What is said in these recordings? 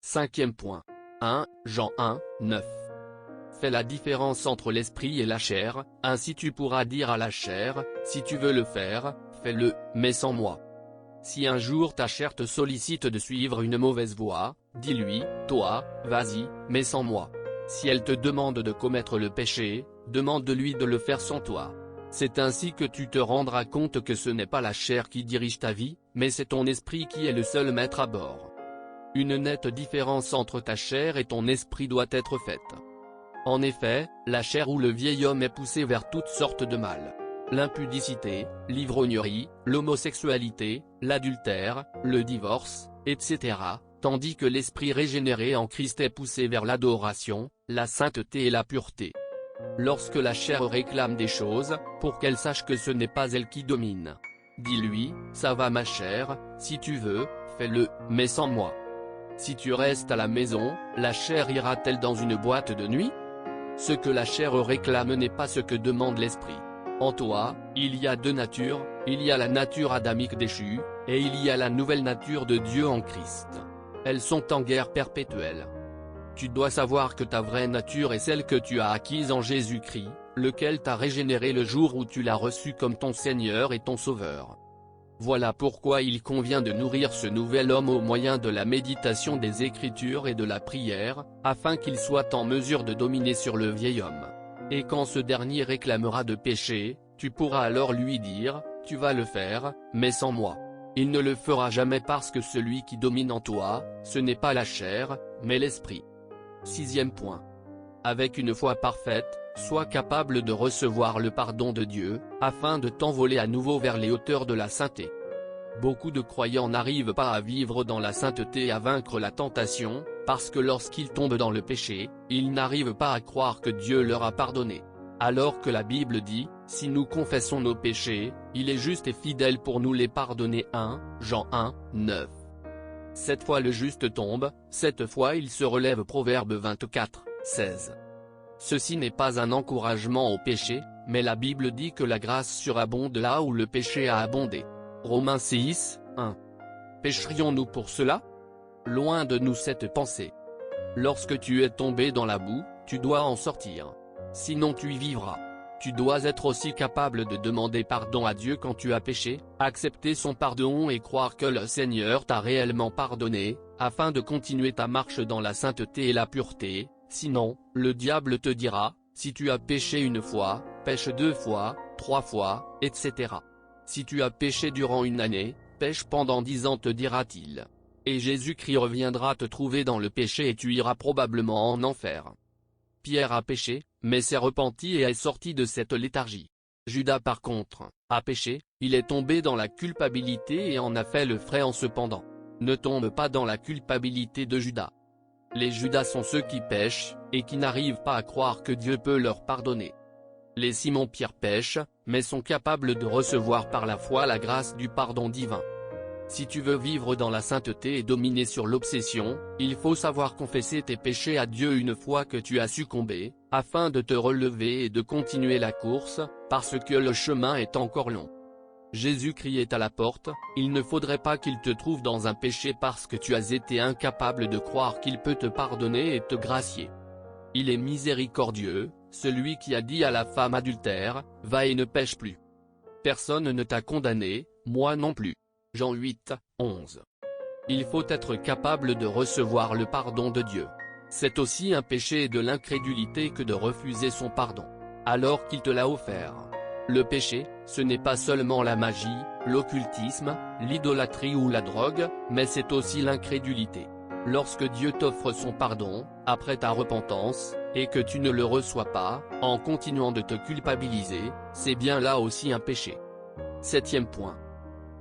Cinquième point. 1 Jean 1, 9. Fais la différence entre l'esprit et la chair, ainsi tu pourras dire à la chair, si tu veux le faire, fais-le, mais sans moi. Si un jour ta chair te sollicite de suivre une mauvaise voie, dis-lui, toi, vas-y, mais sans moi. Si elle te demande de commettre le péché, demande-lui de le faire sans toi. C'est ainsi que tu te rendras compte que ce n'est pas la chair qui dirige ta vie, mais c'est ton esprit qui est le seul maître à bord. Une nette différence entre ta chair et ton esprit doit être faite. En effet, la chair ou le vieil homme est poussé vers toutes sortes de mal. L'impudicité, l'ivrognerie, l'homosexualité, l'adultère, le divorce, etc., tandis que l'esprit régénéré en Christ est poussé vers l'adoration, la sainteté et la pureté. Lorsque la chair réclame des choses, pour qu'elle sache que ce n'est pas elle qui domine. Dis-lui, ça va ma chair, si tu veux, fais-le, mais sans moi. Si tu restes à la maison, la chair ira-t-elle dans une boîte de nuit? Ce que la chair réclame n'est pas ce que demande l'esprit. En toi, il y a deux natures, il y a la nature adamique déchue, et il y a la nouvelle nature de Dieu en Christ. Elles sont en guerre perpétuelle. Tu dois savoir que ta vraie nature est celle que tu as acquise en Jésus-Christ, lequel t'a régénéré le jour où tu l'as reçu comme ton Seigneur et ton Sauveur. Voilà pourquoi il convient de nourrir ce nouvel homme au moyen de la méditation des Écritures et de la prière, afin qu'il soit en mesure de dominer sur le vieil homme. Et quand ce dernier réclamera de pécher, tu pourras alors lui dire, tu vas le faire, mais sans moi. Il ne le fera jamais parce que celui qui domine en toi, ce n'est pas la chair, mais l'esprit. Sixième point. Avec une foi parfaite, sois capable de recevoir le pardon de Dieu, afin de t'envoler à nouveau vers les hauteurs de la sainteté. Beaucoup de croyants n'arrivent pas à vivre dans la sainteté et à vaincre la tentation, parce que lorsqu'ils tombent dans le péché, ils n'arrivent pas à croire que Dieu leur a pardonné. Alors que la Bible dit, si nous confessons nos péchés, il est juste et fidèle pour nous les pardonner. 1 Jean 1, 9. 7 fois le juste tombe, 7 fois il se relève. Proverbe 24, 16. Ceci n'est pas un encouragement au péché, mais la Bible dit que la grâce surabonde là où le péché a abondé. Romains 6, 1. Pécherions-nous pour cela? Loin de nous cette pensée. Lorsque tu es tombé dans la boue, tu dois en sortir. Sinon tu y vivras. Tu dois être aussi capable de demander pardon à Dieu quand tu as péché, accepter son pardon et croire que le Seigneur t'a réellement pardonné, afin de continuer ta marche dans la sainteté et la pureté. Sinon, le diable te dira, si tu as péché une fois, pêche 2 fois, 3 fois, etc. Si tu as péché durant une année, pêche pendant 10 ans, te dira-t-il. Et Jésus-Christ reviendra te trouver dans le péché et tu iras probablement en enfer. Pierre a péché, mais s'est repenti et est sorti de cette léthargie. Judas par contre, a péché, il est tombé dans la culpabilité et en a fait le frais en cependant. Ne tombe pas dans la culpabilité de Judas. Les Judas sont ceux qui pêchent, et qui n'arrivent pas à croire que Dieu peut leur pardonner. Les Simon-Pierre pêchent, mais sont capables de recevoir par la foi la grâce du pardon divin. Si tu veux vivre dans la sainteté et dominer sur l'obsession, il faut savoir confesser tes péchés à Dieu une fois que tu as succombé, afin de te relever et de continuer la course, parce que le chemin est encore long. Jésus-Christ est à la porte, il ne faudrait pas qu'il te trouve dans un péché parce que tu as été incapable de croire qu'il peut te pardonner et te gracier. Il est miséricordieux, celui qui a dit à la femme adultère, va et ne pêche plus. Personne ne t'a condamné, moi non plus. Jean 8, 11. Il faut être capable de recevoir le pardon de Dieu. C'est aussi un péché de l'incrédulité que de refuser son pardon, alors qu'il te l'a offert. Le péché, ce n'est pas seulement la magie, l'occultisme, l'idolâtrie ou la drogue, mais c'est aussi l'incrédulité. Lorsque Dieu t'offre son pardon, après ta repentance, et que tu ne le reçois pas, en continuant de te culpabiliser, c'est bien là aussi un péché. Septième point.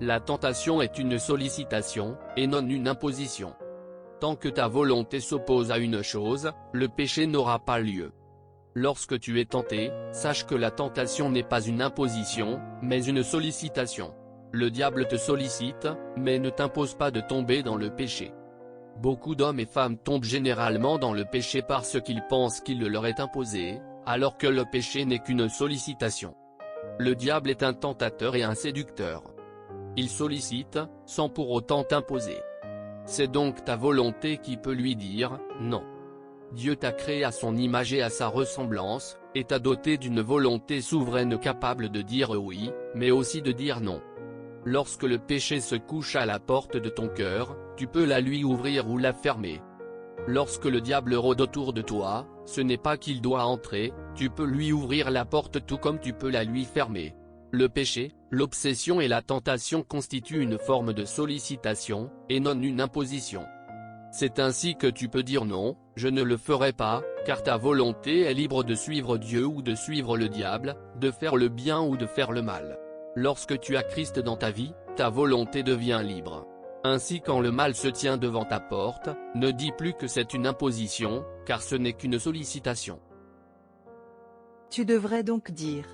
La tentation est une sollicitation, et non une imposition. Tant que ta volonté s'oppose à une chose, le péché n'aura pas lieu. Lorsque tu es tenté, sache que la tentation n'est pas une imposition, mais une sollicitation. Le diable te sollicite, mais ne t'impose pas de tomber dans le péché. Beaucoup d'hommes et femmes tombent généralement dans le péché parce qu'ils pensent qu'il leur est imposé, alors que le péché n'est qu'une sollicitation. Le diable est un tentateur et un séducteur. Il sollicite, sans pour autant t'imposer. C'est donc ta volonté qui peut lui dire « non ». Dieu t'a créé à son image et à sa ressemblance, et t'a doté d'une volonté souveraine capable de dire oui, mais aussi de dire non. Lorsque le péché se couche à la porte de ton cœur, tu peux la lui ouvrir ou la fermer. Lorsque le diable rôde autour de toi, ce n'est pas qu'il doit entrer, tu peux lui ouvrir la porte tout comme tu peux la lui fermer. Le péché, l'obsession et la tentation constituent une forme de sollicitation, et non une imposition. C'est ainsi que tu peux dire non, je ne le ferai pas, car ta volonté est libre de suivre Dieu ou de suivre le diable, de faire le bien ou de faire le mal. Lorsque tu as Christ dans ta vie, ta volonté devient libre. Ainsi quand le mal se tient devant ta porte, ne dis plus que c'est une imposition, car ce n'est qu'une sollicitation. Tu devrais donc dire: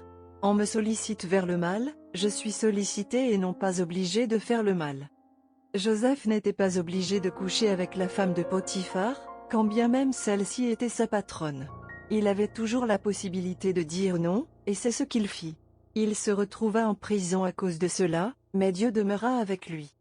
on me sollicite vers le mal, je suis sollicité et non pas obligé de faire le mal. Joseph n'était pas obligé de coucher avec la femme de Potiphar, quand bien même celle-ci était sa patronne. Il avait toujours la possibilité de dire non, et c'est ce qu'il fit. Il se retrouva en prison à cause de cela, mais Dieu demeura avec lui.